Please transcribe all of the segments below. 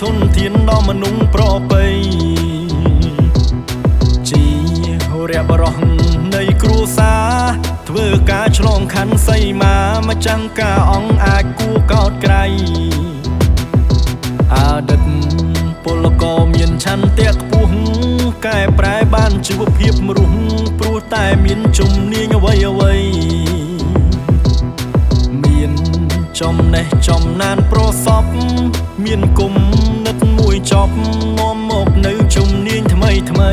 ធនធានដល់មនុស្សប្របីជារយៈបរោះនៃគ្រួសារធ្វើការឆ្លងខណ្ឌសីមាម្ចាំងការអង្គអាចគួកោតក្រៃអតីតពលករមានឆន្ទៈខ្ពស់កែប្រែបានជីវភាពមនុស្សព្រោះតែមានជំនាញអ្វីមានចំណេះចំណានប្រសពមានគុណនិតមួយចប់នាំមកនៅជំនាញថ្មី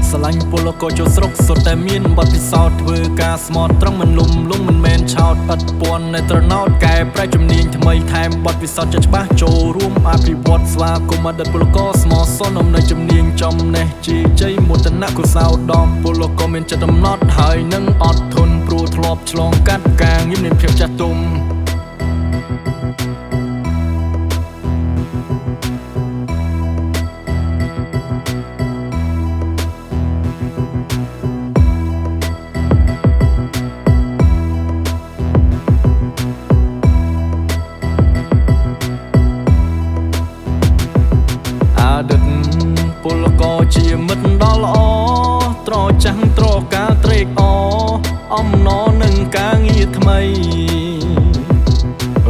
ស្រឡាញ់ពលករចូលស្រុកសុទ្ធតែមានបទពិសោធន៍ធ្វើការស្មោះត្រង់មិនលំមិនមែនឆោតឥតពាន់នៅត្រណោតកែប្រែជំនាញថ្មីថែមបទពិសោធន៍ចិត្តច្បាស់ចូលរួមអភិវឌ្ឍស្វាគមន៍អតីតពលករស្មោះសរនៅជំនាញចំណេះជាជ័យមោទនៈកុសោដំពលករមានចិត្តអំណត់ហើយនឹងអត់ធន់ព្រោះធ្លាប់ឆ្លងកាត់ការងារមានភាពចាស់ទុំពលករជាមិត្តដ៏ល្អត្រចាំងត្រការត្រេកអរអំណរនឹងការងារថ្មី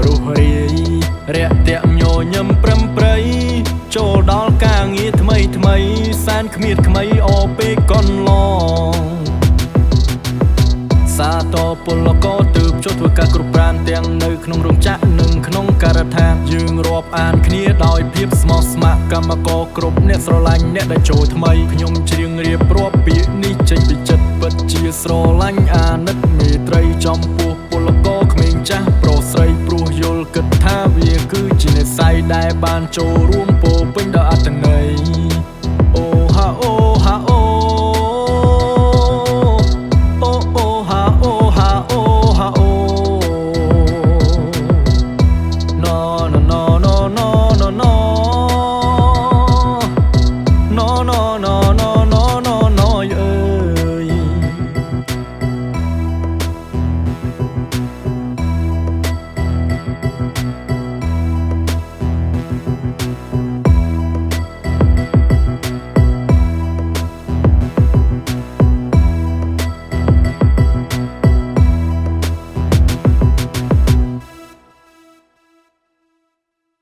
រុះរាយរាក់ទាក់ញញឹមប្រឹមប្រៃចូលដល់ការងារថ្មីសែនគ្មានថ្មីអពេកកន្លងសាទរពលករទើបចូលធ្វើការគ្រប់ប្រានទាំងនៅក្នុងរោងចក្រនិងក្នុងការដ្ឋានយើងរាប់អានគ្នាដោយភាពស្មោះស្ម័គ្រកម្មករគ្រប់អ្នកស្រឡាញ់អ្នកដែលចូលថ្មីខ្ញុំច្រៀងរៀបរាប់ពាក្យនេះចេញពីចិត្តពិតជាស្រឡាញ់អាណិតមេត្រីចំពោះពលករក្មេងចាស់ប្រុសស្រីព្រោះយល់គិតថាវាគឺជានិស្ស័យដែលបានចូលរួមពោពេញដោយអត្ថន័យ